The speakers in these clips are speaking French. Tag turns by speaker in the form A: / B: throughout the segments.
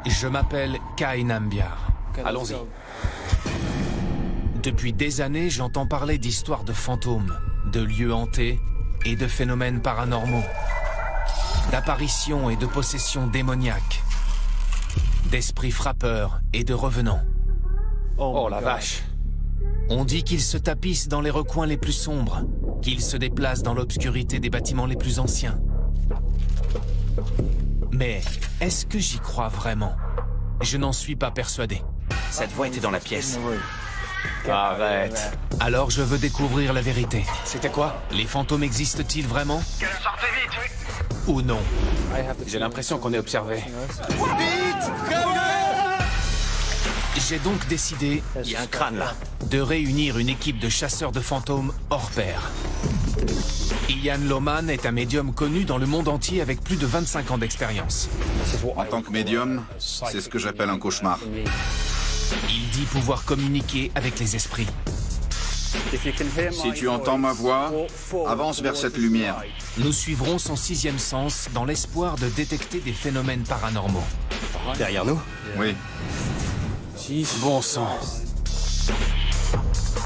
A: Je m'appelle Kai Nambiar. Allons-y. Depuis des années, j'entends parler d'histoires de fantômes, de lieux hantés et de phénomènes paranormaux, d'apparitions et de possessions démoniaques, d'esprits frappeurs et de revenants. Oh la vache! On dit qu'ils se tapissent dans les recoins les plus sombres, qu'ils se déplacent dans l'obscurité des bâtiments les plus anciens. Mais est-ce que j'y crois vraiment? Je n'en suis pas persuadé.
B: Cette voix était dans la pièce.
A: Arrête. Alors je veux découvrir la vérité.
B: C'était quoi?
A: Les fantômes existent-ils vraiment?
C: Sortez vite!
A: Ou non?
B: J'ai l'impression qu'on est observé.
A: J'ai donc décidé,
B: Il y a un crâne là.
A: de réunir une équipe de chasseurs de fantômes hors pair. Ian Lohman est un médium connu dans le monde entier avec plus de 25 ans d'expérience.
D: En tant que médium, c'est ce que j'appelle un cauchemar.
A: Il dit pouvoir communiquer avec les esprits.
D: Si tu entends ma voix, avance vers cette lumière.
A: Nous suivrons son sixième sens dans l'espoir de détecter des phénomènes paranormaux.
B: Derrière nous?
D: Oui.
B: Bon sang.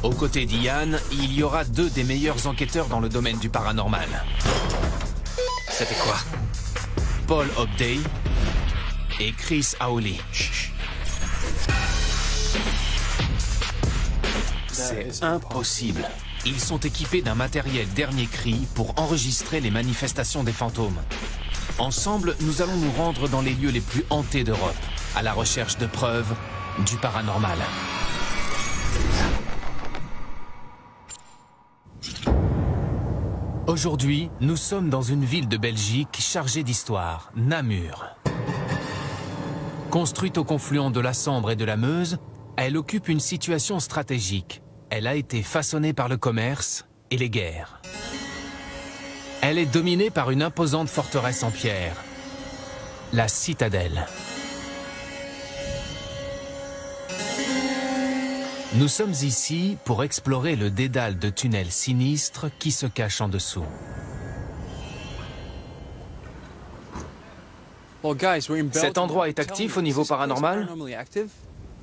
A: Aux côtés d'Ian, il y aura deux des meilleurs enquêteurs dans le domaine du paranormal.
B: C'était quoi?
A: Paul Hobday et Chris Hawley.
B: C'est impossible.
A: Ils sont équipés d'un matériel dernier cri pour enregistrer les manifestations des fantômes. Ensemble, nous allons nous rendre dans les lieux les plus hantés d'Europe, à la recherche de preuves du paranormal. Aujourd'hui, nous sommes dans une ville de Belgique chargée d'histoire, Namur. Construite au confluent de la Sambre et de la Meuse, elle occupe une situation stratégique. Elle a été façonnée par le commerce et les guerres. Elle est dominée par une imposante forteresse en pierre, la citadelle. Nous sommes ici pour explorer le dédale de tunnels sinistres qui se cachent en dessous.
E: Cet endroit est actif au niveau paranormal?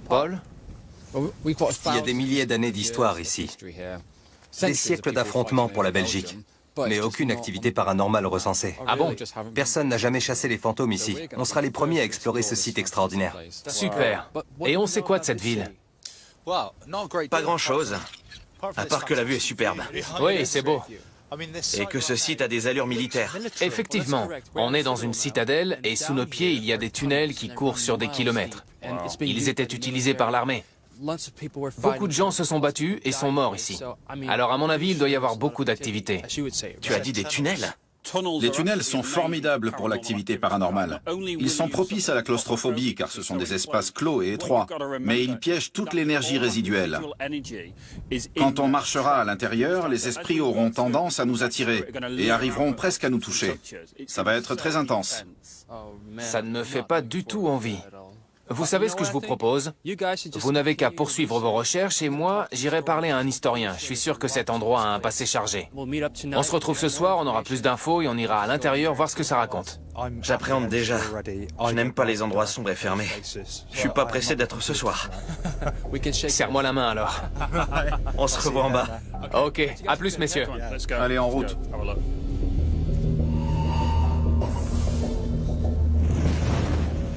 A: Paul?
B: Il y a des milliers d'années d'histoire ici. Des siècles d'affrontements pour la Belgique. Mais aucune activité paranormale recensée.
A: Ah bon?
B: Personne n'a jamais chassé les fantômes ici. On sera les premiers à explorer ce site extraordinaire.
A: Super. Et on sait quoi de cette ville?
F: Pas grand-chose, à part que la vue est superbe.
A: Oui, c'est beau.
F: Et que ce site a des allures militaires.
A: Effectivement, on est dans une citadelle et sous nos pieds, il y a des tunnels qui courent sur des kilomètres. Ils étaient utilisés par l'armée. Beaucoup de gens se sont battus et sont morts ici. Alors à mon avis, il doit y avoir beaucoup d'activités.
F: Tu as dit des tunnels?
D: Les tunnels sont formidables pour l'activité paranormale. Ils sont propices à la claustrophobie car ce sont des espaces clos et étroits, mais ils piègent toute l'énergie résiduelle. Quand on marchera à l'intérieur, les esprits auront tendance à nous attirer et arriveront presque à nous toucher. Ça va être très intense.
A: Ça ne me fait pas du tout envie. Vous savez ce que je vous propose? Vous n'avez qu'à poursuivre vos recherches et moi, j'irai parler à un historien. Je suis sûr que cet endroit a un passé chargé. On se retrouve ce soir, on aura plus d'infos et on ira à l'intérieur voir ce que ça raconte.
F: J'appréhende déjà. Je n'aime pas les endroits sombres et fermés. Je suis pas pressé d'être ce soir.
A: Serre-moi la main alors.
F: On se revoit en bas.
A: Ok, à plus messieurs.
D: Allez, en route.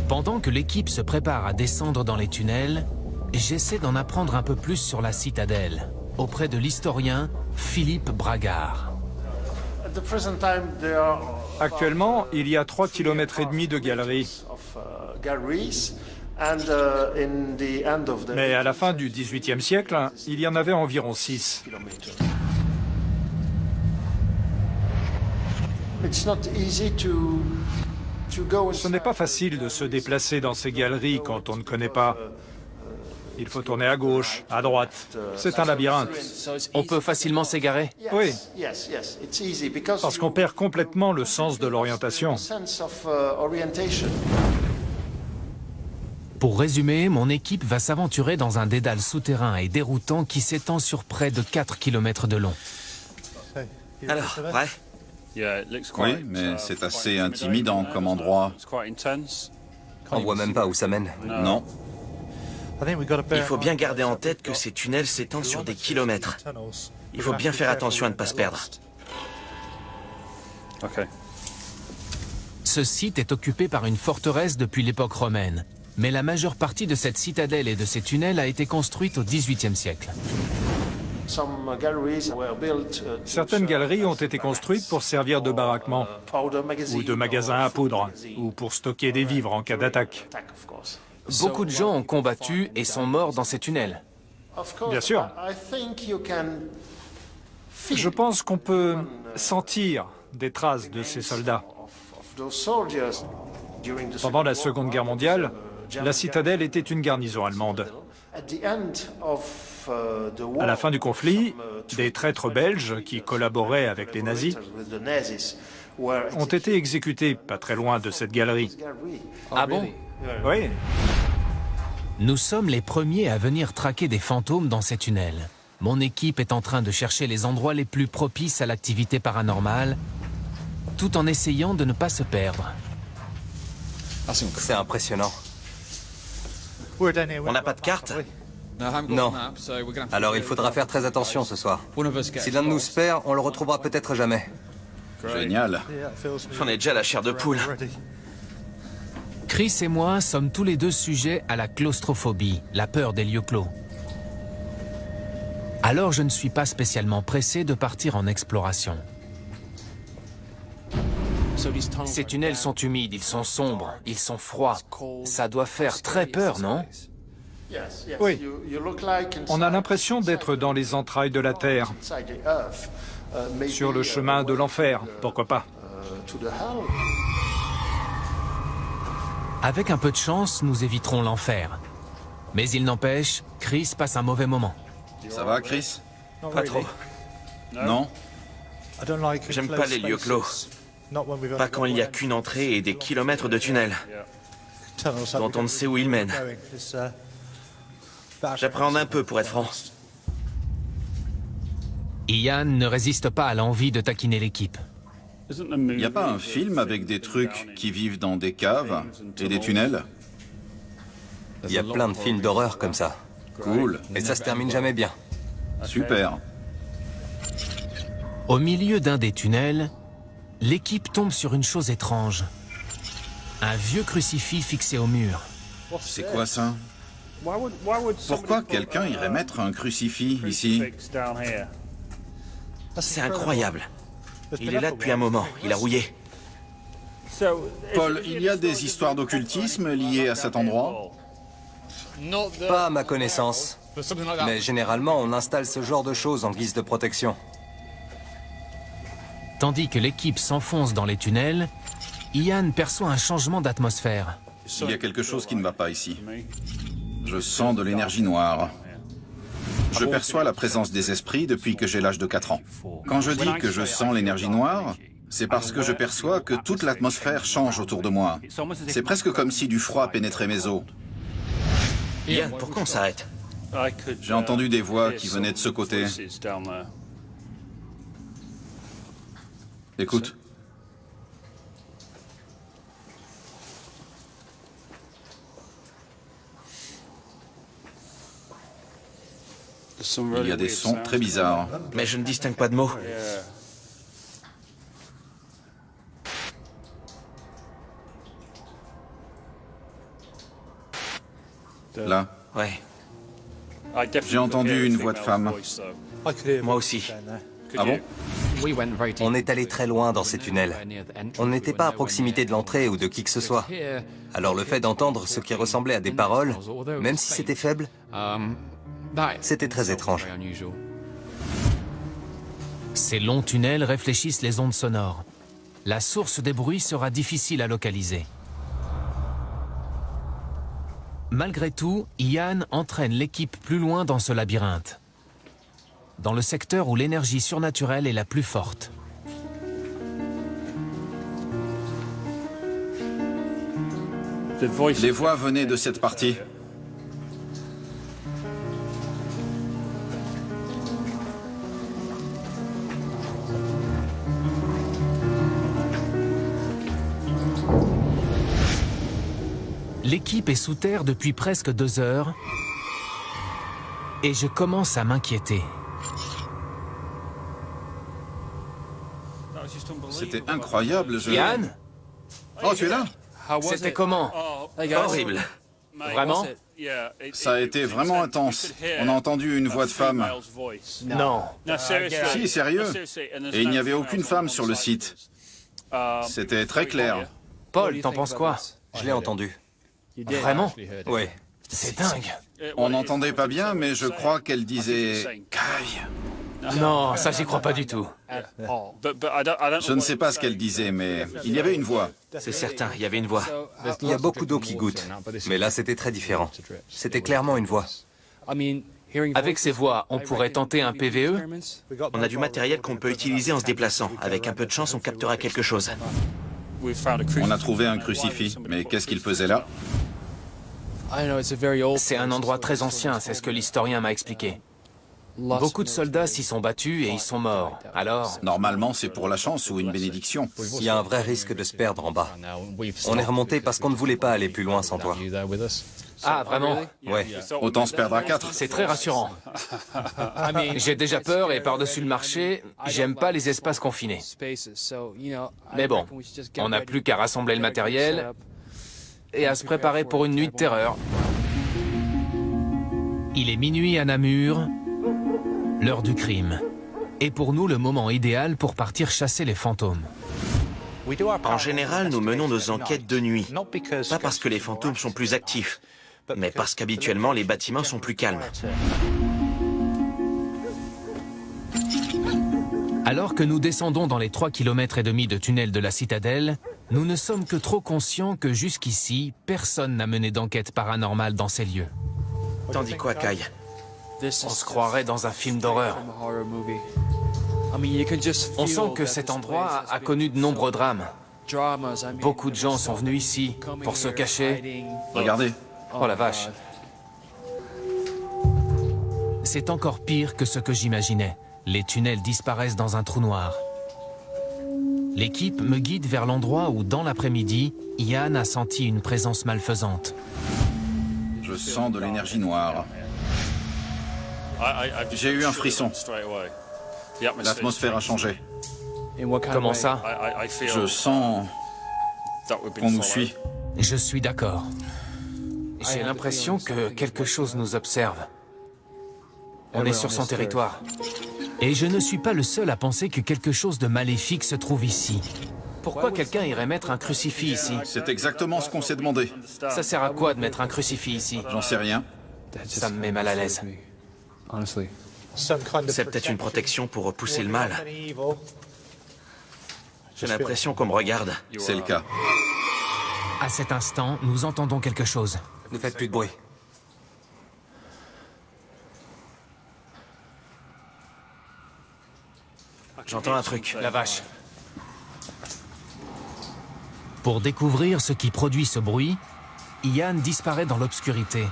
A: Pendant que l'équipe se prépare à descendre dans les tunnels, j'essaie d'en apprendre un peu plus sur la citadelle, auprès de l'historien Philippe Bragard.
G: Actuellement, il y a 3,5 km de galeries. Mais à la fin du XVIIIe siècle, il y en avait environ 6. Ce n'est pas facile de se déplacer dans ces galeries quand on ne connaît pas. Il faut tourner à gauche, à droite. C'est un labyrinthe.
A: On peut facilement s'égarer?
G: Oui, parce qu'on perd complètement le sens de l'orientation.
A: Pour résumer, mon équipe va s'aventurer dans un dédale souterrain et déroutant qui s'étend sur près de 4 km de long.
F: Alors, prêt?
D: Oui, mais c'est assez intimidant comme endroit.
B: On voit même pas où ça mène.
D: Non.
F: Il faut bien garder en tête que ces tunnels s'étendent sur des kilomètres. Il faut bien faire attention à ne pas se perdre.
A: Ce site est occupé par une forteresse depuis l'époque romaine, mais la majeure partie de cette citadelle et de ses tunnels a été construite au XVIIIe siècle.
G: Certaines galeries ont été construites pour servir de baraquement, ou de magasin à poudre, ou pour stocker des vivres en cas d'attaque.
E: Beaucoup de gens ont combattu et sont morts dans ces tunnels.
G: Bien sûr. Je pense qu'on peut sentir des traces de ces soldats. Pendant la Seconde Guerre mondiale, la citadelle était une garnison allemande. À la fin du conflit, des traîtres belges qui collaboraient avec les nazis ont été exécutés pas très loin de cette galerie.
E: Ah bon?
G: Oui.
A: Nous sommes les premiers à venir traquer des fantômes dans ces tunnels. Mon équipe est en train de chercher les endroits les plus propices à l'activité paranormale, tout en essayant de ne pas se perdre.
B: C'est impressionnant.
F: On n'a pas de carte?
B: Non. Alors il faudra faire très attention ce soir. Si l'un de nous se perd, on le retrouvera peut-être jamais.
D: Génial.
F: J'en ai déjà la chair de poule.
A: Chris et moi sommes tous les deux sujets à la claustrophobie, la peur des lieux clos. Alors je ne suis pas spécialement pressé de partir en exploration.
E: Ces tunnels sont humides, ils sont sombres, ils sont froids. Ça doit faire très peur, non?
G: Oui. On a l'impression d'être dans les entrailles de la Terre, sur le chemin de l'enfer, pourquoi pas.
A: Avec un peu de chance, nous éviterons l'enfer. Mais il n'empêche, Chris passe un mauvais moment.
D: Ça va, Chris?
F: Pas trop.
D: Non?
F: J'aime pas les lieux clos. Pas quand il n'y a qu'une entrée et des kilomètres de tunnels, dont on ne sait où ils mènent. J'appréhende un peu, pour être franc.
A: Ian ne résiste pas à l'envie de taquiner l'équipe.
D: Il n'y a pas un film avec des trucs qui vivent dans des caves et des tunnels?
B: Il y a plein de films d'horreur comme ça.
D: Cool.
B: Et ça se termine jamais bien.
D: Super.
A: Au milieu d'un des tunnels, l'équipe tombe sur une chose étrange. Un vieux crucifix fixé au mur.
D: C'est quoi ça? Pourquoi quelqu'un irait mettre un crucifix ici?
F: C'est incroyable. Il est là depuis un moment, il a rouillé.
D: Paul, il y a des histoires d'occultisme liées à cet endroit?
B: Pas à ma connaissance. Mais généralement, on installe ce genre de choses en guise de protection.
A: Tandis que l'équipe s'enfonce dans les tunnels, Ian perçoit un changement d'atmosphère.
D: Il y a quelque chose qui ne va pas ici. Je sens de l'énergie noire. Je perçois la présence des esprits depuis que j'ai l'âge de 4 ans. Quand je dis que je sens l'énergie noire, c'est parce que je perçois que toute l'atmosphère change autour de moi. C'est presque comme si du froid pénétrait mes os.
F: Ian, pourquoi on s'arrête?
D: J'ai entendu des voix qui venaient de ce côté. Écoute. Il y a des sons très bizarres.
F: Mais je ne distingue pas de mots.
D: Là.
F: Ouais,
D: J'ai entendu une voix de femme.
F: moi aussi.
D: Ah bon?
B: On est allé très loin dans ces tunnels. On n'était pas à proximité de l'entrée ou de qui que ce soit. Alors le fait d'entendre ce qui ressemblait à des paroles, même si c'était faible, c'était très étrange.
A: Ces longs tunnels réfléchissent les ondes sonores. La source des bruits sera difficile à localiser. Malgré tout, Ian entraîne l'équipe plus loin dans ce labyrinthe, dans le secteur où l'énergie surnaturelle est la plus forte.
D: Les voix venaient de cette partie.
A: L'équipe est sous terre depuis presque 2 heures et je commence à m'inquiéter.
D: C'était incroyable,
A: Yann?
D: Oh, tu es là?
A: C'était comment?
F: Horrible.
A: Vraiment?
D: Ça a été vraiment intense. On a entendu une voix de femme.
A: Non.
D: Si, sérieux. Et il n'y avait aucune femme sur le site. C'était très clair.
A: Paul, t'en penses quoi?
B: Je l'ai entendu.
A: Vraiment?
B: Oui.
A: C'est dingue.
D: On n'entendait pas bien, mais je crois qu'elle disait « Caille ».
A: Non, ça j'y crois pas du tout.
D: Je ne sais pas ce qu'elle disait, mais il y avait une voix.
F: C'est certain, il y avait une voix.
B: Il y a beaucoup d'eau qui goutte. Mais là, c'était très différent. C'était clairement une voix.
A: Avec ces voix, on pourrait tenter un PVE?
F: On a du matériel qu'on peut utiliser en se déplaçant. Avec un peu de chance, on captera quelque chose.
D: On a trouvé un crucifix, mais qu'est-ce qu'il faisait là?
A: C'est un endroit très ancien, c'est ce que l'historien m'a expliqué. Beaucoup de soldats s'y sont battus et ils sont morts. Alors,
D: Normalement, c'est pour la chance ou une bénédiction.
B: Il y a un vrai risque de se perdre en bas. On est remonté parce qu'on ne voulait pas aller plus loin sans toi.
A: ah vraiment?
B: Ouais.
D: Autant se perdre à 4.
A: C'est très rassurant. J'ai déjà peur et par-dessus le marché, j'aime pas les espaces confinés. Mais bon, on n'a plus qu'à rassembler le matériel et à se préparer pour une nuit de terreur. Il est minuit à Namur, l'heure du crime. Et pour nous, le moment idéal pour partir chasser les fantômes.
F: En général, nous menons nos enquêtes de nuit. Pas parce que les fantômes sont plus actifs, mais parce qu'habituellement, les bâtiments sont plus calmes.
A: Alors que nous descendons dans les 3,5 km de tunnel de la citadelle, nous ne sommes que trop conscients que jusqu'ici, personne n'a mené d'enquête paranormale dans ces lieux.
F: T'en dis quoi, Kai?
A: On se croirait dans un film d'horreur. On sent que cet endroit a connu de nombreux drames. Beaucoup de gens sont venus ici pour se cacher.
D: Regardez.
A: Oh la vache. C'est encore pire que ce que j'imaginais. Les tunnels disparaissent dans un trou noir. L'équipe me guide vers l'endroit où, dans l'après-midi, Ian a senti une présence malfaisante.
D: Je sens de l'énergie noire. J'ai eu un frisson. L'atmosphère a changé.
A: Comment ça?
D: Je sens qu'on nous suit.
A: Je suis d'accord. J'ai l'impression que quelque chose nous observe. On est sur son territoire. Et je ne suis pas le seul à penser que quelque chose de maléfique se trouve ici. Pourquoi quelqu'un irait mettre un crucifix ici?
D: C'est exactement ce qu'on s'est demandé.
A: Ça sert à quoi de mettre un crucifix ici?
D: J'en sais rien.
A: Ça me met mal à l'aise.
F: C'est peut-être une protection pour repousser le mal. J'ai l'impression qu'on me regarde.
D: C'est le cas.
A: À cet instant, nous entendons quelque chose.
B: Ne faites plus de bruit.
F: J'entends un truc.
A: La vache. Pour découvrir ce qui produit ce bruit, Ian disparaît dans l'obscurité.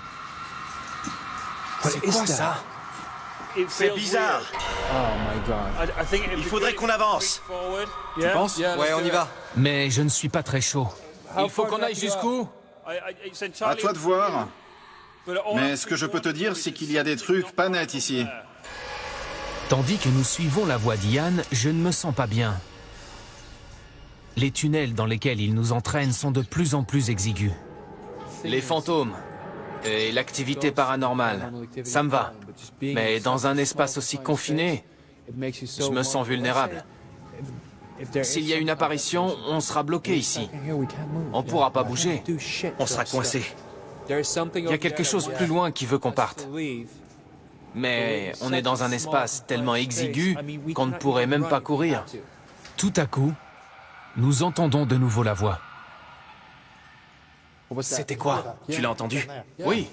A: C'est quoi ça?
F: C'est bizarre. Il faudrait qu'on avance.
D: Tu penses?
B: Ouais, on y va.
A: Mais je ne suis pas très chaud. Il faut qu'on aille jusqu'où?
D: À toi de voir. Mais ce que je peux te dire, c'est qu'il y a des trucs pas nets ici.
A: Tandis que nous suivons la voie d'Ian, je ne me sens pas bien. Les tunnels dans lesquels il nous entraîne sont de plus en plus exigus. Les fantômes et l'activité paranormale, ça me va. Mais dans un espace aussi confiné, je me sens vulnérable. S'il y a une apparition, on sera bloqué ici. On ne pourra pas bouger.
F: On sera coincé.
A: Il y a quelque chose plus loin qui veut qu'on parte. Mais on est dans un espace tellement exigu qu'on ne pourrait même pas courir. Tout à coup, nous entendons de nouveau la voix. C'était quoi?
F: Tu l'as entendu?
A: Oui.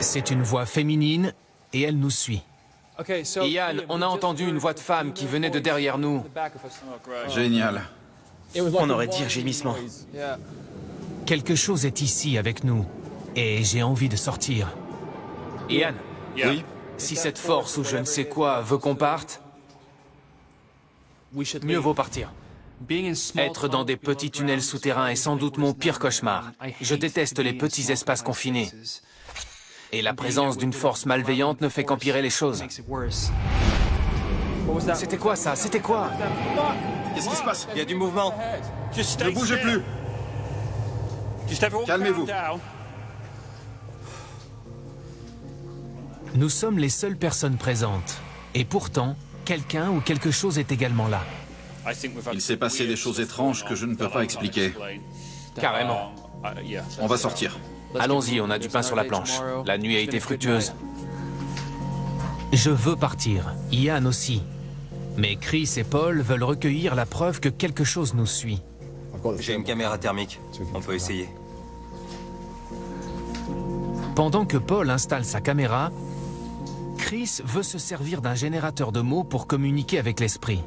A: C'est une voix féminine et elle nous suit. Ian, on a entendu une voix de femme qui venait de derrière nous.
D: Génial.
F: On aurait dit un gémissement.
A: Quelque chose est ici avec nous et j'ai envie de sortir. Ian?
D: Oui.
A: Si cette force ou je ne sais quoi veut qu'on parte, mieux vaut partir.
E: Être dans des petits tunnels souterrains est sans doute mon pire cauchemar. Je déteste les petits espaces confinés. Et la présence d'une force malveillante ne fait qu'empirer les choses. C'était quoi ça? C'était quoi?
D: Qu'est-ce qui se passe?
B: Il y a du mouvement.
D: Ne bougez plus. Calmez-vous.
A: Nous sommes les seules personnes présentes. Et pourtant, quelqu'un ou quelque chose est également là.
D: Il s'est passé des choses étranges que je ne peux pas expliquer.
E: Carrément.
D: On va sortir.
E: Allons-y, on a du pain sur la planche. La nuit a été fructueuse.
A: Je veux partir. Ian aussi. Mais Chris et Paul veulent recueillir la preuve que quelque chose nous suit.
B: J'ai une caméra thermique. On peut essayer.
A: Pendant que Paul installe sa caméra, Chris veut se servir d'un générateur de mots pour communiquer avec l'esprit.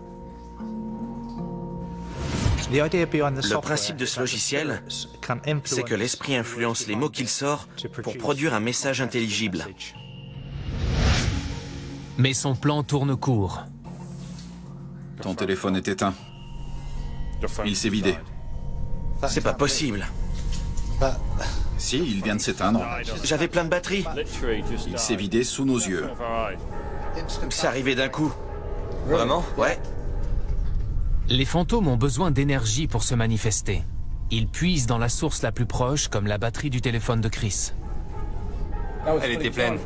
F: Le principe de ce logiciel, c'est que l'esprit influence les mots qu'il sort pour produire un message intelligible.
A: Mais son plan tourne court.
D: Ton téléphone est éteint. Il s'est vidé.
F: C'est pas possible.
D: Si, il vient de s'éteindre.
F: J'avais plein de batterie.
D: Il s'est vidé sous nos yeux.
F: C'est arrivé d'un coup.
B: Vraiment?
F: Ouais.
A: Les fantômes ont besoin d'énergie pour se manifester. Ils puisent dans la source la plus proche, comme la batterie du téléphone de Chris.
B: Elle était pleine.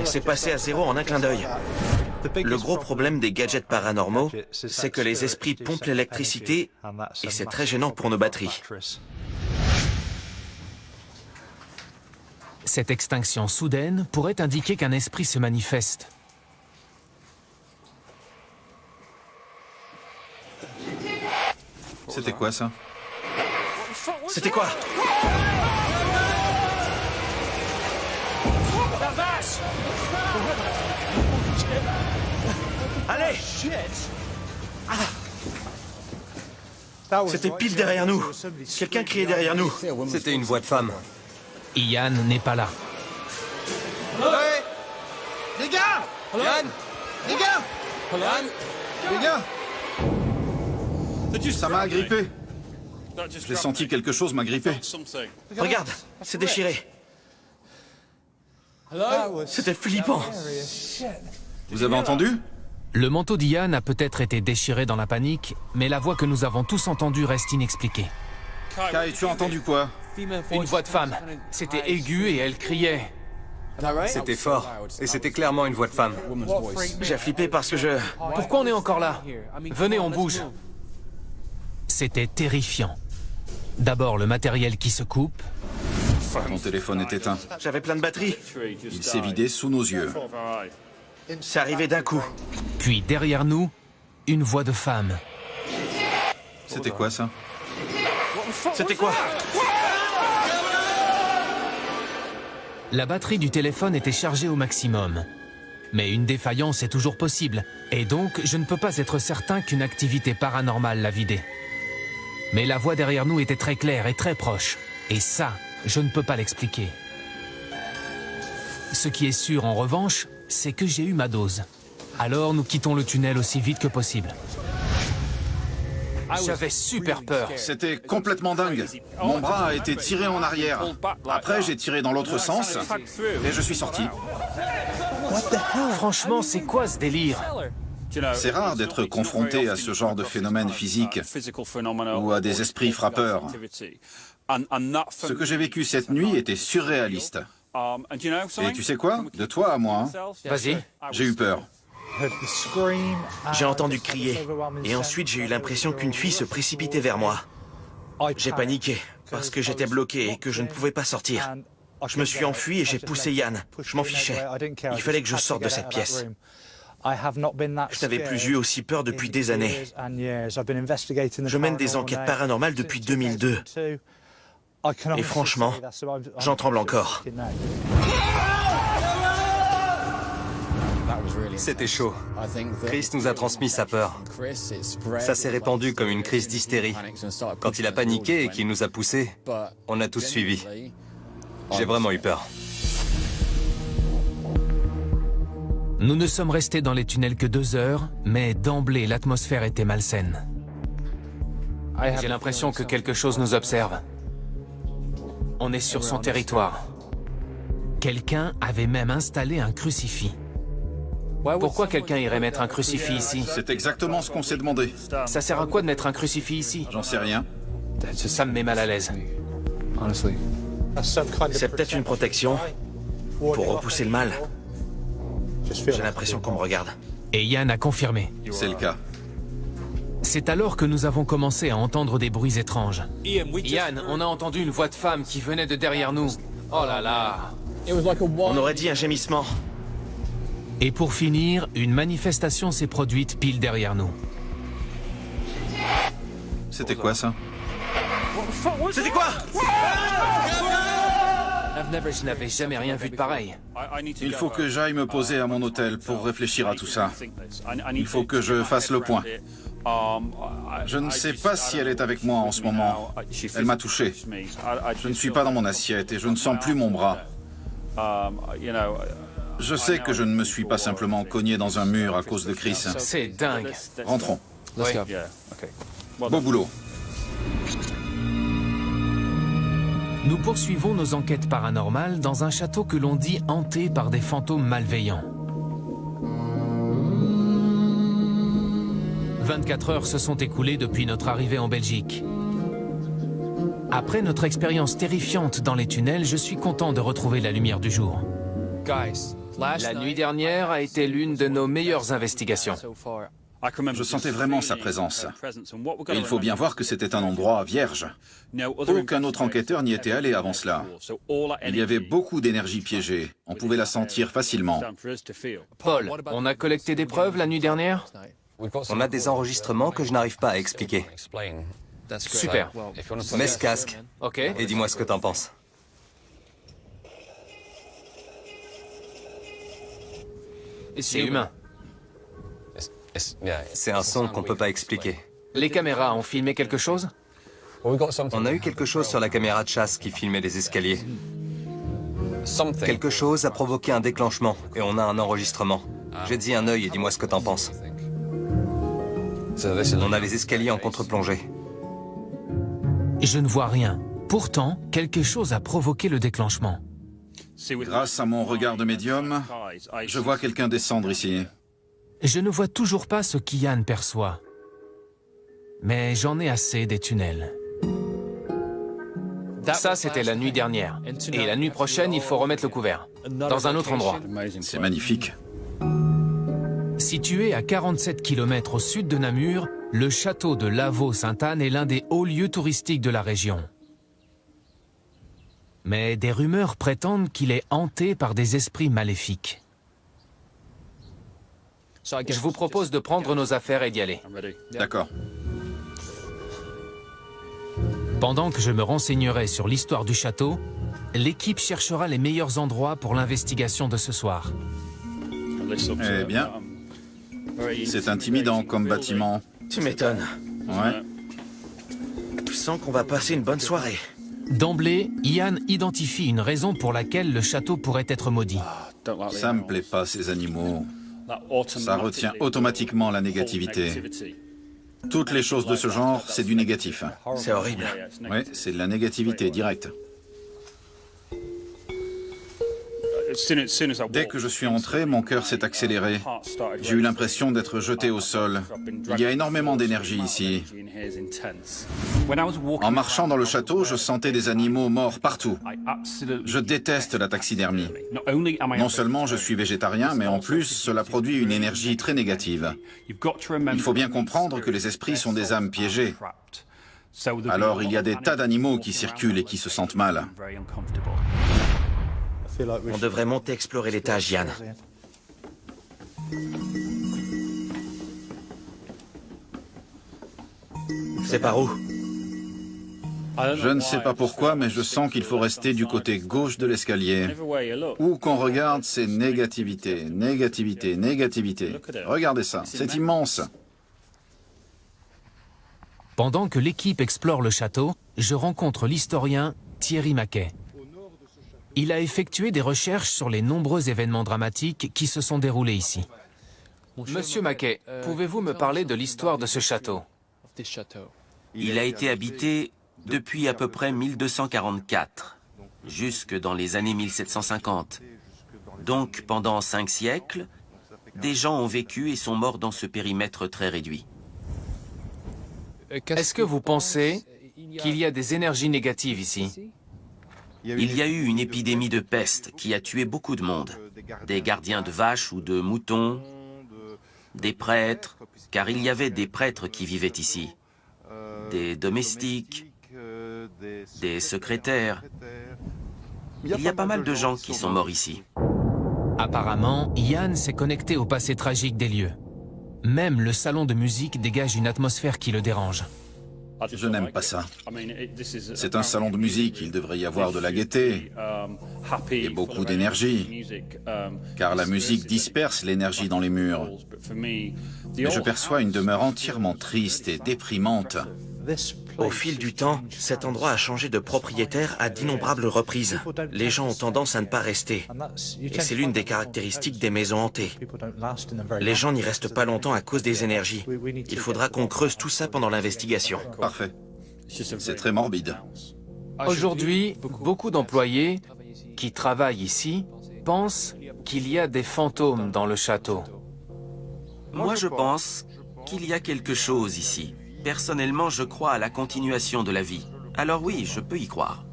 F: C'est passé à zéro en un clin d'œil. Le gros problème des gadgets paranormaux, c'est que les esprits pompent l'électricité et c'est très gênant pour nos batteries.
A: Cette extinction soudaine pourrait indiquer qu'un esprit se manifeste.
D: C'était quoi ça?
F: C'était quoi? Allez! C'était pile derrière nous. Quelqu'un criait derrière nous.
B: C'était une voix de femme.
A: Ian n'est pas là.
D: Ouais! Les gars! Yann! Les gars! Yann! Les gars! Ça m'a agrippé. J'ai senti quelque chose m'agripper.
F: Regarde, c'est déchiré. C'était flippant.
D: Vous avez entendu?
A: Le manteau d'Ian a peut-être été déchiré dans la panique, mais la voix que nous avons tous entendue reste inexpliquée.
D: Kai, tu as entendu quoi?
E: Une voix de femme. C'était aigu et elle criait.
B: C'était fort. Et c'était clairement une voix de femme.
F: J'ai flippé parce que je...
E: Pourquoi on est encore là? Venez, on bouge.
A: C'était terrifiant. D'abord le matériel qui se coupe,
D: Ton téléphone est éteint.
F: J'avais plein de batterie.
D: Il s'est vidé sous nos yeux.
F: C'est arrivé d'un coup.
A: puis derrière nous, une voix de femme.
D: C'était quoi ça?
F: C'était quoi?
A: La batterie du téléphone était chargée au maximum. Mais une défaillance est toujours possible, et donc je ne peux pas être certain qu'une activité paranormale l'a vidée. Mais la voix derrière nous était très claire et très proche, et ça, je ne peux pas l'expliquer. Ce qui est sûr en revanche, c'est que j'ai eu ma dose. Alors nous quittons le tunnel aussi vite que possible.
E: J'avais super peur.
D: C'était complètement dingue. Mon bras a été tiré en arrière. Après, j'ai tiré dans l'autre sens et je suis sorti.
E: Franchement, c'est quoi ce délire?
D: C'est rare d'être confronté à ce genre de phénomène physique ou à des esprits frappeurs. Ce que j'ai vécu cette nuit était surréaliste. Et tu sais quoi? De toi à moi,
E: Vas-y.
D: j'ai eu peur.
F: J'ai entendu crier. Et ensuite, j'ai eu l'impression qu'une fille se précipitait vers moi. J'ai paniqué parce que j'étais bloqué et que je ne pouvais pas sortir. Je me suis enfui et j'ai poussé Yann. Je m'en fichais. Il fallait que je sorte de cette pièce. Je n'avais plus eu aussi peur depuis des années. Je mène des enquêtes paranormales depuis 2002. Et franchement, j'en tremble encore.
B: C'était chaud. Chris nous a transmis sa peur. Ça s'est répandu comme une crise d'hystérie. Quand il a paniqué et qu'il nous a poussés, on a tous suivi. J'ai vraiment eu peur.
A: Nous ne sommes restés dans les tunnels que 2 heures, mais d'emblée l'atmosphère était malsaine.
E: J'ai l'impression que quelque chose nous observe. On est sur son territoire.
A: Quelqu'un avait même installé un crucifix.
E: Pourquoi quelqu'un irait mettre un crucifix ici?
D: C'est exactement ce qu'on s'est demandé.
E: Ça sert à quoi de mettre un crucifix ici?
D: J'en sais rien.
E: Ça me met mal à l'aise.
F: C'est peut-être une protection pour repousser le mal. J'ai l'impression qu'on me regarde.
A: Et Yann a confirmé.
D: C'est le cas.
A: C'est alors que nous avons commencé à entendre des bruits étranges.
E: Yann, on a entendu une voix de femme qui venait de derrière nous. Oh là là!
F: On aurait dit un gémissement.
A: Et pour finir, une manifestation s'est produite pile derrière nous.
D: C'était quoi ça?
F: C'était quoi?
E: Je n'avais jamais rien vu de pareil.
D: Il faut que j'aille me poser à mon hôtel pour réfléchir à tout ça. Il faut que je fasse le point. Je ne sais pas si elle est avec moi en ce moment. Elle m'a touché. Je ne suis pas dans mon assiette et je ne sens plus mon bras. Je sais que je ne me suis pas simplement cogné dans un mur à cause de Chris.
E: C'est dingue.
D: Rentrons.
E: Oui.
D: Beau boulot.
A: Nous poursuivons nos enquêtes paranormales dans un château que l'on dit hanté par des fantômes malveillants. 24 heures se sont écoulées depuis notre arrivée en Belgique. Après notre expérience terrifiante dans les tunnels, je suis content de retrouver la lumière du jour.
E: La nuit dernière a été l'une de nos meilleures investigations.
D: Je sentais vraiment sa présence. Et il faut bien voir que c'était un endroit vierge. Aucun autre enquêteur n'y était allé avant cela. Il y avait beaucoup d'énergie piégée. On pouvait la sentir facilement.
E: Paul, on a collecté des preuves la nuit dernière?
B: On a des enregistrements que je n'arrive pas à expliquer.
E: Super.
B: Mets ce casque
E: Ok.
B: et dis-moi ce que t'en penses.
E: C'est humain.
B: C'est un son qu'on peut pas expliquer.
E: Les caméras ont filmé quelque chose?
B: On a eu quelque chose sur la caméra de chasse qui filmait les escaliers. Quelque chose a provoqué un déclenchement et on a un enregistrement. Jette-y un œil et dis-moi ce que t'en penses. On a les escaliers en contre-plongée.
A: Je ne vois rien. Pourtant, quelque chose a provoqué le déclenchement.
D: Grâce à mon regard de médium, je vois quelqu'un descendre ici.
A: Je ne vois toujours pas ce qu'Yann perçoit. Mais j'en ai assez des tunnels.
E: Ça, c'était la nuit dernière. Et la nuit prochaine, il faut remettre le couvert. Dans un autre endroit.
D: C'est magnifique.
A: Situé à 47 km au sud de Namur, le château de Lavaux-Sainte-Anne est l'un des hauts lieux touristiques de la région. Mais des rumeurs prétendent qu'il est hanté par des esprits maléfiques.
E: Je vous propose de prendre nos affaires et d'y aller.
D: D'accord.
A: Pendant que je me renseignerai sur l'histoire du château, l'équipe cherchera les meilleurs endroits pour l'investigation de ce soir.
D: Eh bien, c'est intimidant comme bâtiment.
F: Tu m'étonnes.
D: Ouais.
F: Je sens qu'on va passer une bonne soirée.
A: D'emblée, Yann identifie une raison pour laquelle le château pourrait être maudit.
D: Ça me plaît pas, ces animaux. Ça retient automatiquement la négativité. Toutes les choses de ce genre, c'est du négatif.
F: C'est horrible.
D: Oui, c'est de la négativité directe. Dès que je suis entré, mon cœur s'est accéléré. J'ai eu l'impression d'être jeté au sol. Il y a énormément d'énergie ici. En marchant dans le château, je sentais des animaux morts partout. Je déteste la taxidermie. Non seulement je suis végétarien, mais en plus, cela produit une énergie très négative. Il faut bien comprendre que les esprits sont des âmes piégées. Alors il y a des tas d'animaux qui circulent et qui se sentent mal.
F: On devrait monter explorer l'étage, Yann. C'est par où?
D: Je ne sais pas pourquoi, mais je sens qu'il faut rester du côté gauche de l'escalier. Où qu'on regarde, c'est négativité, négativité, négativité. Regardez ça, c'est immense.
A: Pendant que l'équipe explore le château, je rencontre l'historien Thierry Maquet. Il a effectué des recherches sur les nombreux événements dramatiques qui se sont déroulés ici.
E: Monsieur Maquet, pouvez-vous me parler de l'histoire de ce château?
H: Il a été habité depuis à peu près 1244, jusque dans les années 1750. Donc pendant 5 siècles, des gens ont vécu et sont morts dans ce périmètre très réduit.
E: Est-ce que vous pensez qu'il y a des énergies négatives ici?
H: Il y a eu une épidémie de peste qui a tué beaucoup de monde. Des gardiens de vaches ou de moutons, des prêtres, car il y avait des prêtres qui vivaient ici, des domestiques, des secrétaires. Il y a pas mal de gens qui sont morts ici.
A: Apparemment, Ian s'est connecté au passé tragique des lieux. Même le salon de musique dégage une atmosphère qui le dérange.
D: Je n'aime pas ça. C'est un salon de musique, il devrait y avoir de la gaieté et beaucoup d'énergie, car la musique disperse l'énergie dans les murs. Mais je perçois une demeure entièrement triste et déprimante.
F: Au fil du temps, cet endroit a changé de propriétaire à d'innombrables reprises. Les gens ont tendance à ne pas rester. Et c'est l'une des caractéristiques des maisons hantées. Les gens n'y restent pas longtemps à cause des énergies. Il faudra qu'on creuse tout ça pendant l'investigation.
D: Parfait. C'est très morbide.
E: Aujourd'hui, beaucoup d'employés qui travaillent ici pensent qu'il y a des fantômes dans le château.
H: Moi, je pense qu'il y a quelque chose ici. Personnellement, je crois à la continuation de la vie. Alors oui, je peux y croire.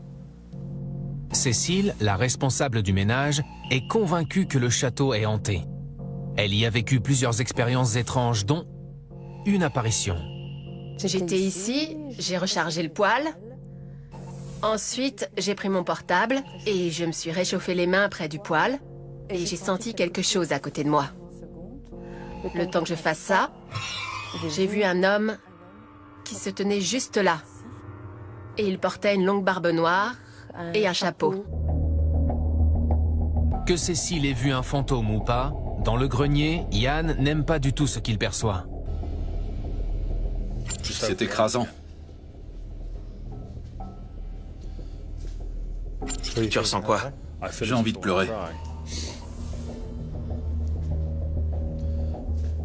A: Cécile, la responsable du ménage, est convaincue que le château est hanté. Elle y a vécu plusieurs expériences étranges, dont une apparition.
I: J'étais ici, j'ai rechargé le poêle. Ensuite, j'ai pris mon portable et je me suis réchauffé les mains près du poêle. Et j'ai senti quelque chose à côté de moi. Le temps que je fasse ça, j'ai vu un homme qui se tenait juste là. Et il portait une longue barbe noire et un chapeau.
A: Que Cécile ait vu un fantôme ou pas, dans le grenier, Ian n'aime pas du tout ce qu'il perçoit.
D: C'est écrasant.
F: Tu ressens quoi?
D: J'ai envie de pleurer.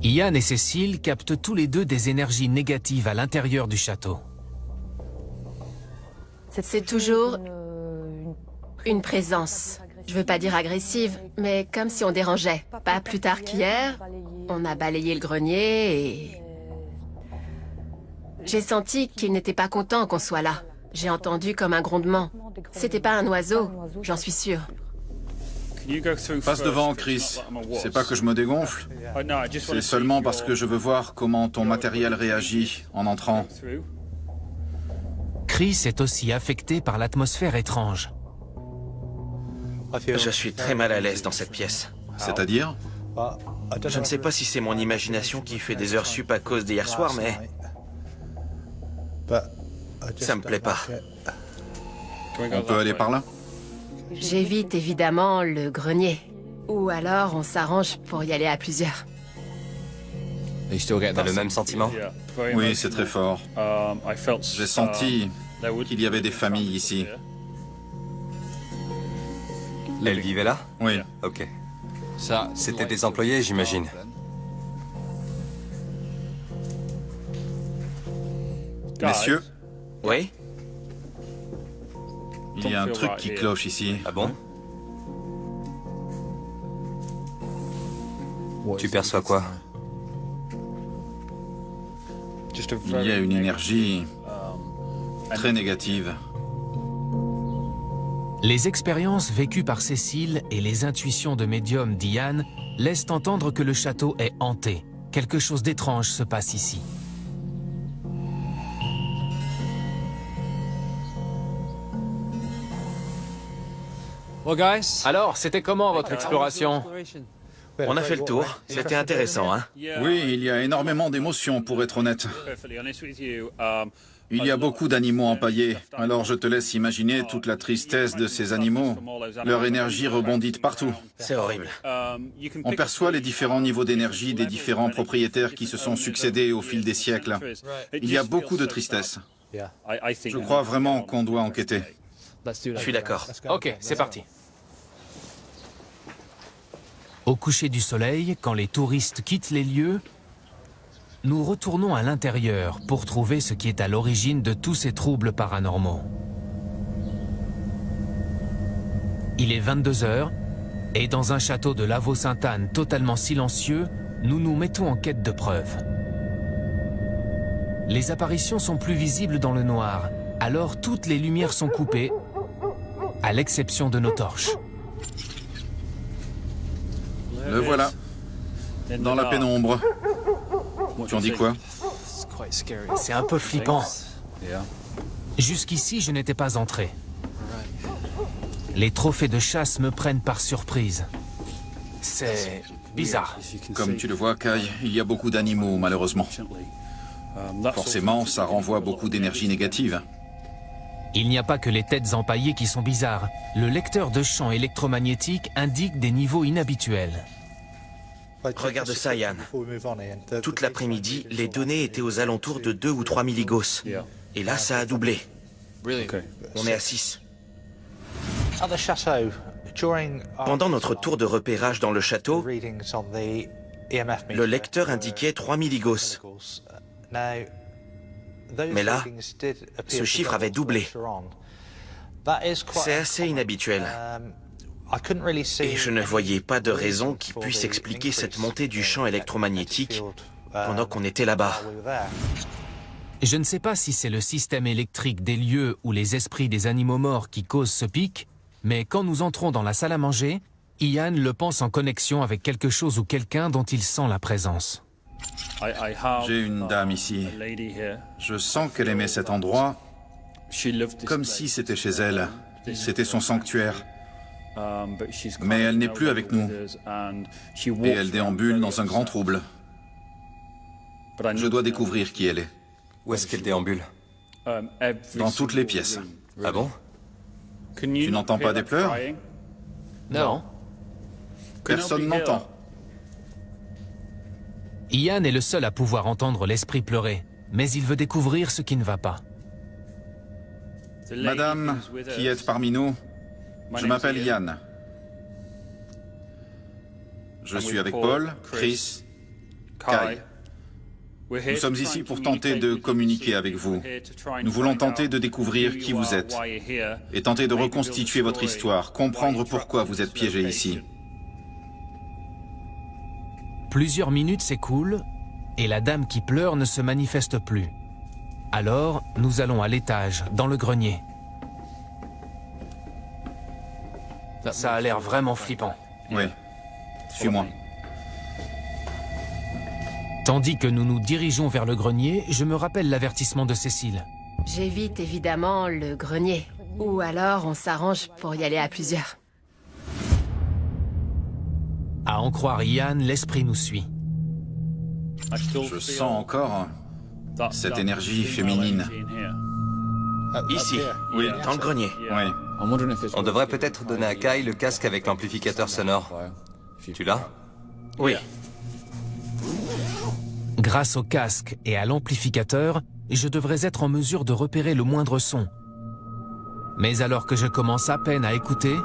A: Ian et Cécile captent tous les deux des énergies négatives à l'intérieur du château.
I: C'est toujours une présence. Je veux pas dire agressive, mais comme si on dérangeait. Pas plus tard qu'hier, on a balayé le grenier et... J'ai senti qu'il n'était pas content qu'on soit là. J'ai entendu comme un grondement. C'était pas un oiseau, j'en suis sûre.
D: Passe devant, Chris. C'est pas que je me dégonfle. C'est seulement parce que je veux voir comment ton matériel réagit en entrant.
A: Chris est aussi affecté par l'atmosphère étrange.
F: Je suis très mal à l'aise dans cette pièce.
D: C'est-à-dire?
F: Je ne sais pas si c'est mon imagination qui fait des heures sup à cause d'hier soir, mais... ça me plaît pas.
D: On peut aller par là?
I: J'évite évidemment le grenier. Ou alors on s'arrange pour y aller à plusieurs.
B: T'as le même sentiment?
D: Oui, c'est très fort. J'ai senti qu'il y avait des familles ici.
B: Elle vivait là?
D: Oui.
B: Ok. C'était des employés, j'imagine.
D: Messieurs,
F: Oui?
D: il y a un truc qui cloche ici.
B: Ah bon? Tu perçois quoi?
D: Il y a une énergie très négative.
A: Les expériences vécues par Cécile et les intuitions de médium d'Ian laissent entendre que le château est hanté. Quelque chose d'étrange se passe ici.
E: Alors, c'était comment votre exploration?
F: On a fait le tour. C'était intéressant, hein?
D: Oui, il y a énormément d'émotions, pour être honnête. Il y a beaucoup d'animaux empaillés, alors je te laisse imaginer toute la tristesse de ces animaux. Leur énergie rebondit de partout.
F: C'est horrible.
D: On perçoit les différents niveaux d'énergie des différents propriétaires qui se sont succédés au fil des siècles. Il y a beaucoup de tristesse. Je crois vraiment qu'on doit enquêter.
F: Je suis d'accord.
E: Ok, c'est parti.
A: Au coucher du soleil, quand les touristes quittent les lieux, nous retournons à l'intérieur pour trouver ce qui est à l'origine de tous ces troubles paranormaux. Il est 22 h et dans un château de Lavaux-Sainte-Anne totalement silencieux, nous nous mettons en quête de preuves. Les apparitions sont plus visibles dans le noir, alors toutes les lumières sont coupées, à l'exception de nos torches.
D: Le voilà, dans la pénombre. Tu en dis quoi?
A: C'est un peu flippant. Jusqu'ici, je n'étais pas entré. Les trophées de chasse me prennent par surprise. C'est bizarre.
D: Comme tu le vois, Kai, il y a beaucoup d'animaux, malheureusement. Forcément, ça renvoie beaucoup d'énergie négative.
A: Il n'y a pas que les têtes empaillées qui sont bizarres. Le lecteur de champs électromagnétiques indique des niveaux inhabituels.
F: Regarde ça, Yann. Toute l'après-midi, les données étaient aux alentours de 2 ou 3 milligauss. Et là, ça a doublé. On est à 6. Pendant notre tour de repérage dans le château, le lecteur indiquait 3 milligauss. Mais là, ce chiffre avait doublé. C'est assez inhabituel. Et je ne voyais pas de raison qui puisse expliquer cette montée du champ électromagnétique pendant qu'on était là-bas.
A: Je ne sais pas si c'est le système électrique des lieux ou les esprits des animaux morts qui causent ce pic, mais quand nous entrons dans la salle à manger, Ian le pense en connexion avec quelque chose ou quelqu'un dont il sent la présence.
D: J'ai une dame ici. Je sens qu'elle aimait cet endroit comme si c'était chez elle. C'était son sanctuaire. Mais elle n'est plus avec nous. Et elle déambule dans un grand trouble. Je dois découvrir qui elle est.
B: Où est-ce qu'elle déambule?
D: Dans toutes les pièces.
B: Ah bon?
D: Tu n'entends pas des pleurs?
A: Non.
D: Personne n'entend.
A: Ian est le seul à pouvoir entendre l'esprit pleurer, mais il veut découvrir ce qui ne va pas.
D: Madame, qui êtes parmi nous, je m'appelle Yann. Je suis avec Paul, Chris, Kai. Nous sommes ici pour tenter de communiquer avec vous. Nous voulons tenter de découvrir qui vous êtes et tenter de reconstituer votre histoire, comprendre pourquoi vous êtes piégé ici.
A: Plusieurs minutes s'écoulent et la dame qui pleure ne se manifeste plus. Alors, nous allons à l'étage, dans le grenier. Ça a l'air vraiment flippant.
D: Oui. Suis-moi.
A: Tandis que nous nous dirigeons vers le grenier, je me rappelle l'avertissement de Cécile.
I: J'évite évidemment le grenier. Ou alors on s'arrange pour y aller à plusieurs.
A: À en croire Ian, l'esprit nous suit.
D: Je sens encore cette énergie féminine.
F: Ici,
D: Oui.
F: dans le grenier.
D: Oui.
B: On devrait peut-être donner à Kai le casque avec l'amplificateur sonore. Tu l'as?
F: Oui.
A: Grâce au casque et à l'amplificateur, je devrais être en mesure de repérer le moindre son. Mais alors que je commence à peine à écouter,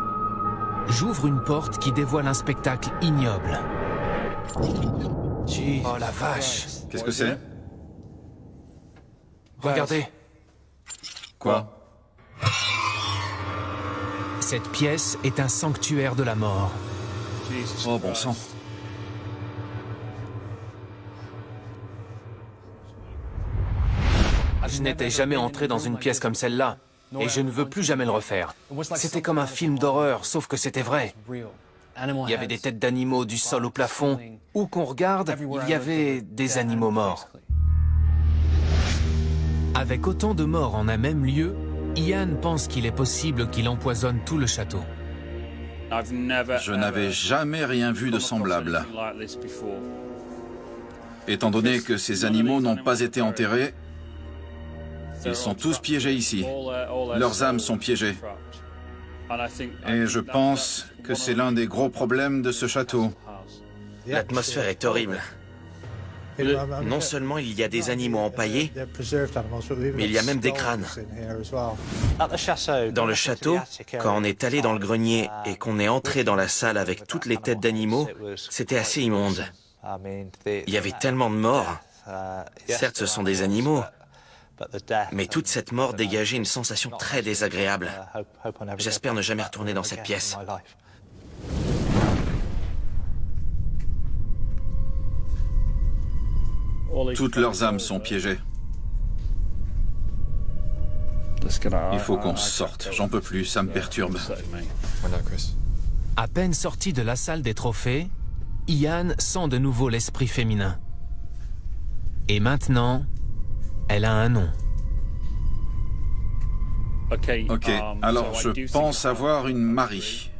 A: j'ouvre une porte qui dévoile un spectacle ignoble. Oh la vache!
D: Qu'est-ce que c'est?
A: Regardez,
D: Quoi?
A: cette pièce est un sanctuaire de la mort.
D: Oh bon sang.
A: Je n'étais jamais entré dans une pièce comme celle-là, et je ne veux plus jamais le refaire. C'était comme un film d'horreur, sauf que c'était vrai. Il y avait des têtes d'animaux du sol au plafond. Où qu'on regarde, il y avait des animaux morts. Avec autant de morts en un même lieu, Ian pense qu'il est possible qu'il empoisonne tout le château.
D: Je n'avais jamais rien vu de semblable. Étant donné que ces animaux n'ont pas été enterrés, ils sont tous piégés ici. Leurs âmes sont piégées. Et je pense que c'est l'un des gros problèmes de ce château.
F: L'atmosphère est horrible. Non seulement il y a des animaux empaillés, mais il y a même des crânes. Dans le château, quand on est allé dans le grenier et qu'on est entré dans la salle avec toutes les têtes d'animaux, c'était assez immonde. Il y avait tellement de morts. Certes, ce sont des animaux, mais toute cette mort dégageait une sensation très désagréable. J'espère ne jamais retourner dans cette pièce.
D: Toutes leurs âmes sont piégées. Il faut qu'on sorte. J'en peux plus, ça me perturbe.
E: À peine sorti de la salle des trophées, Ian sent de nouveau l'esprit féminin. Et maintenant, elle a un nom.
D: Ok, alors je pense avoir une Marie.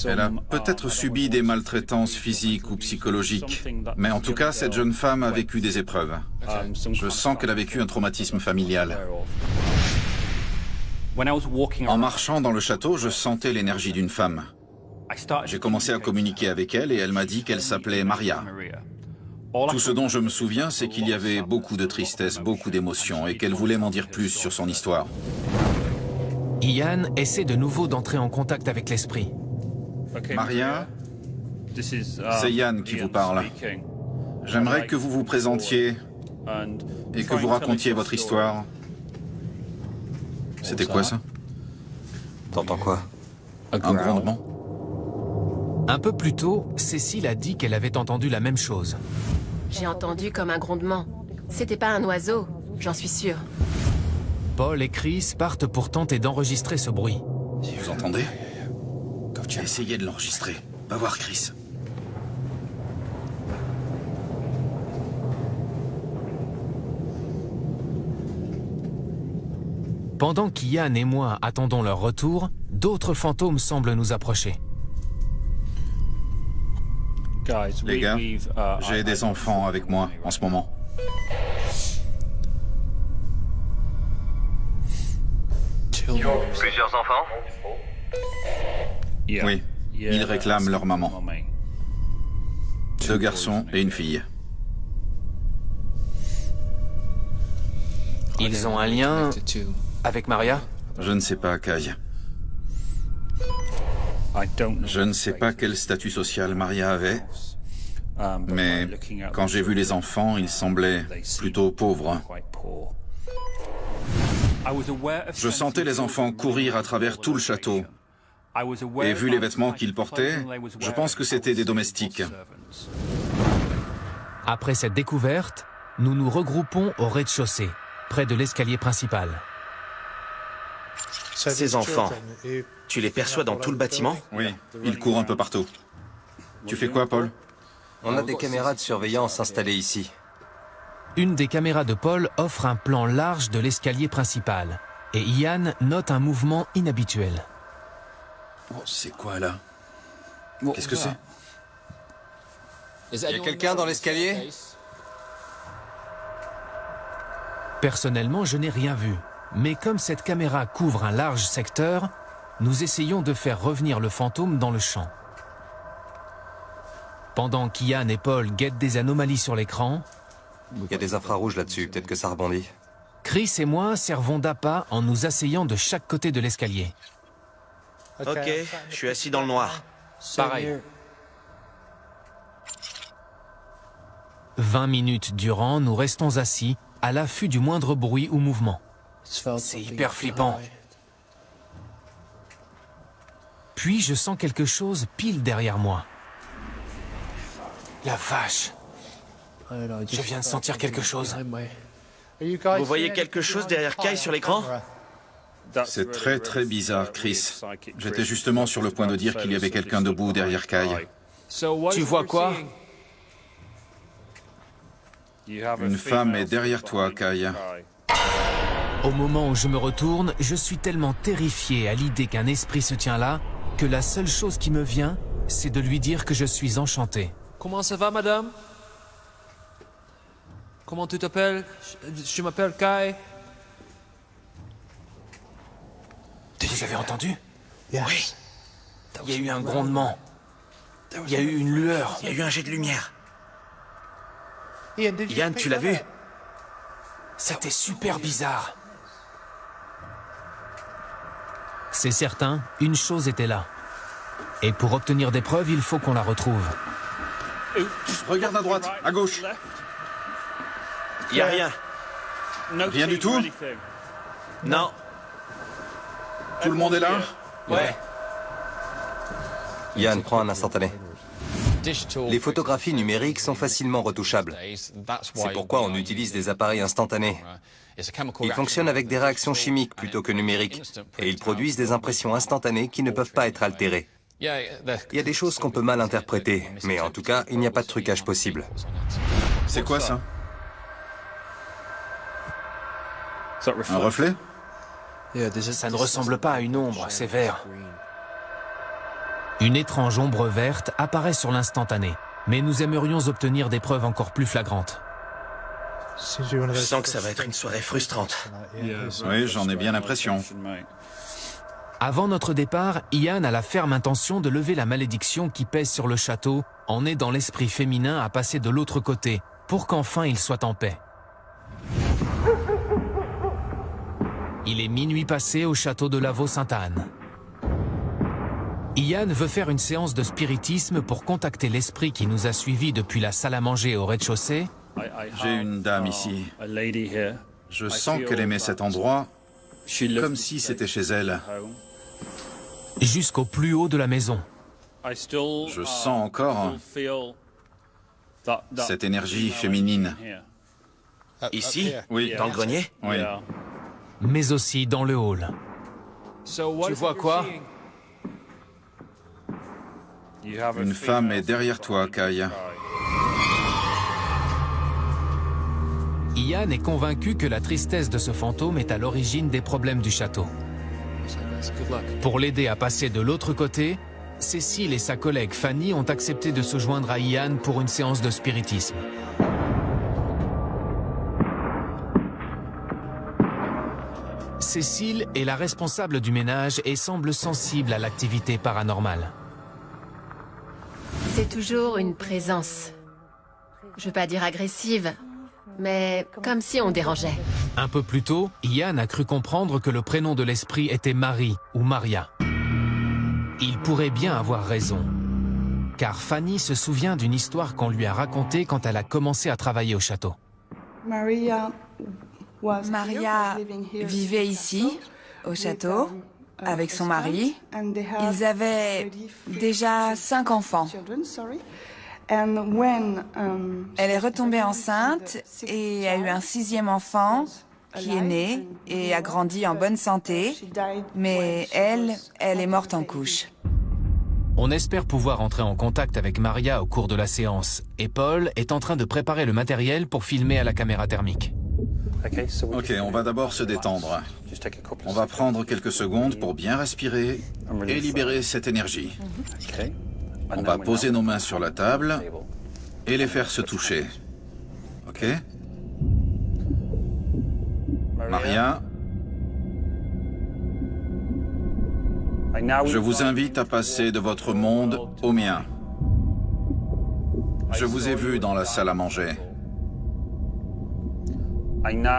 D: Elle a peut-être subi des maltraitances physiques ou psychologiques, mais en tout cas, cette jeune femme a vécu des épreuves. Je sens qu'elle a vécu un traumatisme familial. En marchant dans le château, je sentais l'énergie d'une femme. J'ai commencé à communiquer avec elle et elle m'a dit qu'elle s'appelait Maria. Tout ce dont je me souviens, c'est qu'il y avait beaucoup de tristesse, beaucoup d'émotions et qu'elle voulait m'en dire plus sur son histoire.
E: Ian essaie de nouveau d'entrer en contact avec l'esprit.
D: Maria, c'est Ian qui vous parle. J'aimerais que vous vous présentiez et que vous racontiez votre histoire. C'était quoi ça?
B: T'entends quoi?
D: Un grondement?
E: Un peu plus tôt, Cécile a dit qu'elle avait entendu la même chose.
I: J'ai entendu comme un grondement. C'était pas un oiseau, j'en suis sûre.
E: Paul et Chris partent pour tenter d'enregistrer ce bruit.
D: Vous entendez? Essayez de l'enregistrer. Va voir Chris.
E: Pendant qu'Ian et moi attendons leur retour, d'autres fantômes semblent nous approcher.
D: Les gars, j'ai des enfants avec moi en ce moment.
C: Plusieurs enfants?
D: Oui, ils réclament leur maman. 2 garçons et une fille.
E: Ils ont un lien avec Maria?
D: Je ne sais pas, Kai. Je ne sais pas quel statut social Maria avait, mais quand j'ai vu les enfants, ils semblaient plutôt pauvres. Je sentais les enfants courir à travers tout le château. Et vu les vêtements qu'ils portaient, je pense que c'étaient des domestiques.
E: Après cette découverte, nous nous regroupons au rez-de-chaussée, près de l'escalier principal.
F: Ces enfants, tu les perçois dans tout le bâtiment?
D: Oui, ils courent un peu partout. Tu fais quoi, Paul?
B: On a des caméras de surveillance installées ici.
E: Une des caméras de Paul offre un plan large de l'escalier principal, et Ian note un mouvement inhabituel.
D: C'est quoi, là? Qu'est-ce que c'est?
B: Y a quelqu'un dans l'escalier?
E: Personnellement, je n'ai rien vu. Mais comme cette caméra couvre un large secteur, nous essayons de faire revenir le fantôme dans le champ. Pendant qu'Ian et Paul guettent des anomalies sur l'écran,
B: Il y a des infrarouges là-dessus, peut-être que ça rebondit.
E: Chris et moi servons d'appât en nous asseyant de chaque côté de l'escalier.
F: Ok, je suis assis dans le noir.
E: Pareil. 20 minutes durant, nous restons assis, à l'affût du moindre bruit ou mouvement. C'est hyper flippant. Puis je sens quelque chose pile derrière moi. La vache! Je viens de sentir quelque chose.
F: Vous voyez quelque chose derrière Kai sur l'écran?
D: C'est très très bizarre, Chris. J'étais justement sur le point de dire qu'il y avait quelqu'un debout derrière Kai.
E: Tu vois quoi?
D: Une femme est derrière toi, Kai.
E: Au moment où je me retourne, je suis tellement terrifié à l'idée qu'un esprit se tient là, que la seule chose qui me vient, c'est de lui dire que je suis enchanté.
J: Comment ça va, madame? Comment tu t'appelles? Je m'appelle Kai.
E: Vous avez entendu? Oui. Il y a eu un grondement. Il y a eu une lueur.
F: Il y a eu un jet de lumière. Ian, tu l'as vu?
E: C'était super bizarre. C'est certain, une chose était là. Et pour obtenir des preuves, il faut qu'on la retrouve.
D: Regarde à droite, à gauche.
F: Y a rien.
D: Rien du tout?
F: Non.
D: Tout le monde est là?
F: Ouais.
B: Yann, prends un instantané. Les photographies numériques sont facilement retouchables. C'est pourquoi on utilise des appareils instantanés. Ils fonctionnent avec des réactions chimiques plutôt que numériques, et ils produisent des impressions instantanées qui ne peuvent pas être altérées. Il y a des choses qu'on peut mal interpréter, mais en tout cas, il n'y a pas de trucage possible.
D: C'est quoi ça? Un reflet?
E: Ça ne ressemble pas à une ombre, c'est vert. Une étrange ombre verte apparaît sur l'instantané, mais nous aimerions obtenir des preuves encore plus flagrantes.
F: Je sens que ça va être une soirée frustrante.
D: Oui, j'en ai bien l'impression.
E: Avant notre départ, Ian a la ferme intention de lever la malédiction qui pèse sur le château en aidant l'esprit féminin à passer de l'autre côté, pour qu'enfin il soit en paix. Il est minuit passé au château de Lavaux-Sainte-Anne. Ian veut faire une séance de spiritisme pour contacter l'esprit qui nous a suivis depuis la salle à manger au rez-de-chaussée.
D: J'ai une dame ici. Je sens qu'elle aimait cet endroit comme si c'était chez elle.
E: Jusqu'au plus haut de la maison.
D: Je sens encore cette énergie féminine.
F: Ici?
D: Oui.
F: Dans le grenier?
D: Oui.
E: Mais aussi dans le hall.
J: Tu vois quoi?
D: Une femme est derrière toi, Kai.
E: Ian est convaincu que la tristesse de ce fantôme est à l'origine des problèmes du château. Pour l'aider à passer de l'autre côté, Cécile et sa collègue Fanny ont accepté de se joindre à Ian pour une séance de spiritisme. Cécile est la responsable du ménage et semble sensible à l'activité paranormale.
I: C'est toujours une présence. Je veux pas dire agressive, mais comme si on dérangeait.
E: Un peu plus tôt, Ian a cru comprendre que le prénom de l'esprit était Marie ou Maria. Il pourrait bien avoir raison, car Fanny se souvient d'une histoire qu'on lui a racontée quand elle a commencé à travailler au château.
K: Maria vivait ici, au château, avec son mari. Ils avaient déjà 5 enfants. Elle est retombée enceinte et a eu un 6e enfant qui est né et a grandi en bonne santé, mais elle est morte en couche.
E: On espère pouvoir entrer en contact avec Maria au cours de la séance, et Paul est en train de préparer le matériel pour filmer à la caméra thermique.
D: Ok, on va d'abord se détendre. On va prendre quelques secondes pour bien respirer et libérer cette énergie. On va poser nos mains sur la table et les faire se toucher. Ok? Maria, je vous invite à passer de votre monde au mien. Je vous ai vu dans la salle à manger.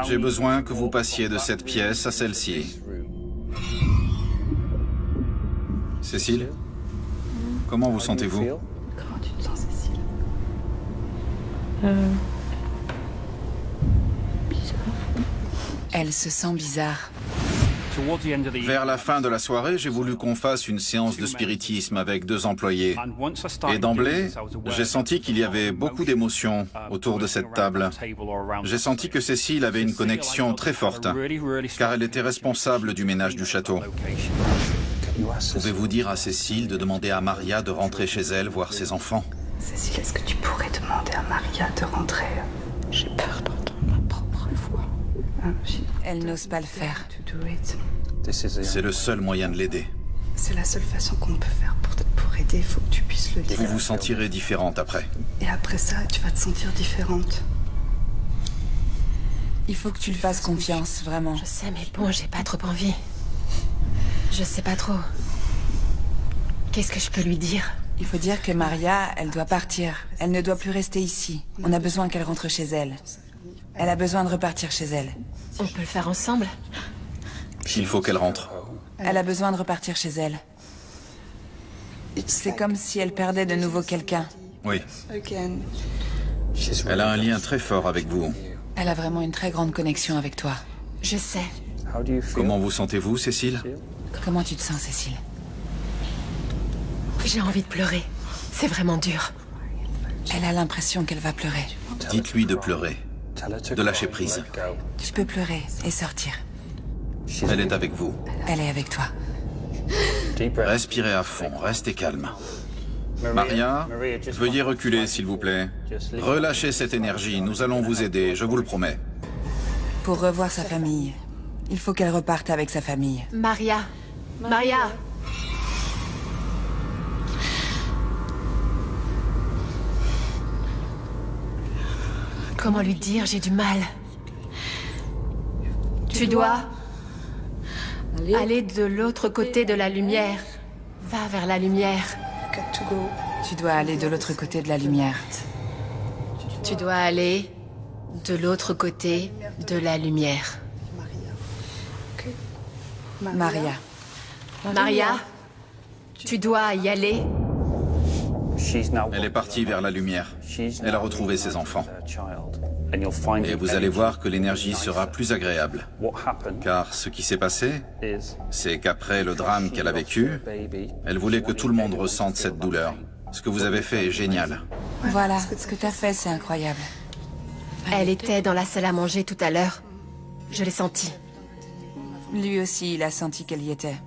D: J'ai besoin que vous passiez de cette pièce à celle-ci. Cécile, comment vous sentez-vous?
K: Comment tu te sens, Cécile? Bizarre. Elle se sent bizarre.
D: Vers la fin de la soirée, j'ai voulu qu'on fasse une séance de spiritisme avec 2 employés. Et d'emblée, j'ai senti qu'il y avait beaucoup d'émotions autour de cette table. J'ai senti que Cécile avait une connexion très forte, car elle était responsable du ménage du château. Pouvez-vous dire à Cécile de demander à Maria de rentrer chez elle voir ses enfants?
K: Cécile, est-ce que tu pourrais demander à Maria de rentrer? J'ai peur d'entendre ma propre voix. Elle n'ose pas le faire.
D: C'est le seul moyen de l'aider.
K: C'est la seule façon qu'on peut faire pour aider. Il faut que tu puisses le dire.
D: Vous vous sentirez différente après.
K: Et après ça, tu vas te sentir différente. Il faut que tu lui fasses confiance, vraiment.
I: Je sais, mais bon, j'ai pas trop envie. Je sais pas trop. Qu'est-ce que je peux lui dire?
K: Il faut dire que Maria, elle doit partir. Elle ne doit plus rester ici. On a besoin qu'elle rentre chez elle. Elle a besoin de repartir chez elle.
I: On peut le faire ensemble?
D: Il faut qu'elle rentre.
K: Elle a besoin de repartir chez elle. C'est comme si elle perdait de nouveau quelqu'un.
D: Oui. Elle a un lien très fort avec vous.
K: Elle a vraiment une très grande connexion avec toi.
I: Je sais.
D: Comment vous sentez-vous, Cécile?
K: Comment tu te sens, Cécile?
I: J'ai envie de pleurer. C'est vraiment dur.
K: Elle a l'impression qu'elle va pleurer.
D: Dites-lui de pleurer, de lâcher prise.
K: Tu peux pleurer et sortir.
D: Elle est avec vous.
K: Elle est avec toi.
D: Respirez à fond, restez calme. Maria, veuillez reculer, s'il vous plaît. Relâchez cette énergie, nous allons vous aider, je vous le promets.
K: Pour revoir sa famille, il faut qu'elle reparte avec sa famille.
I: Maria. Maria. Comment lui dire? J'ai du mal. Tu dois aller de l'autre côté de la lumière. Va vers la lumière.
K: Tu dois aller de l'autre côté de la lumière.
I: Tu dois aller de l'autre côté de la lumière.
K: Maria.
I: Maria, tu dois y aller.
D: Elle est partie vers la lumière. Elle a retrouvé ses enfants. Et vous allez voir que l'énergie sera plus agréable. Car ce qui s'est passé, c'est qu'après le drame qu'elle a vécu, elle voulait que tout le monde ressente cette douleur. Ce que vous avez fait est génial.
K: Voilà, ce que t'as fait, c'est incroyable.
I: Elle était dans la salle à manger tout à l'heure. Je l'ai sentie.
K: Lui aussi, il a senti qu'elle y était.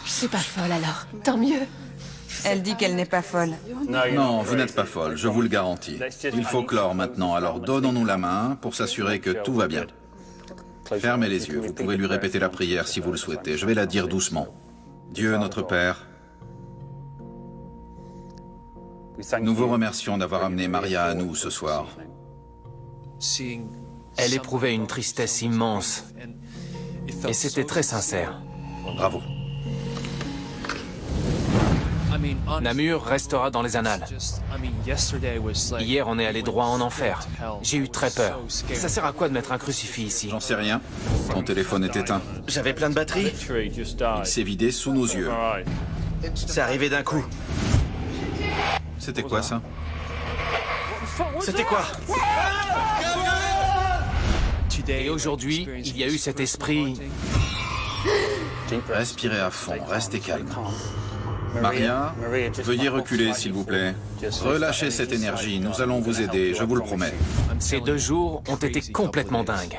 I: Je suis pas folle alors. Tant mieux.
K: Elle dit qu'elle n'est pas folle.
D: Non, vous n'êtes pas folle, je vous le garantis. Il faut clore maintenant, alors donnons-nous la main pour s'assurer que tout va bien. Fermez les yeux, vous pouvez lui répéter la prière si vous le souhaitez. Je vais la dire doucement. Dieu notre Père, nous vous remercions d'avoir amené Maria à nous ce soir.
E: Elle éprouvait une tristesse immense. Et c'était très sincère.
D: Bravo.
E: Namur restera dans les annales. Hier, on est allé droit en enfer. J'ai eu très peur. Ça sert à quoi de mettre un crucifix ici?
D: J'en sais rien. Ton téléphone est éteint.
F: J'avais plein de batterie.
D: Il s'est vidé sous nos yeux.
F: C'est arrivé d'un coup.
D: C'était quoi ça?
F: C'était quoi?
E: Et aujourd'hui, il y a eu cet esprit...
D: Respirez à fond, restez calme. Maria, veuillez reculer, s'il vous plaît. Relâchez cette énergie, nous allons vous aider, je vous le promets.
E: Ces 2 jours ont été complètement dingues.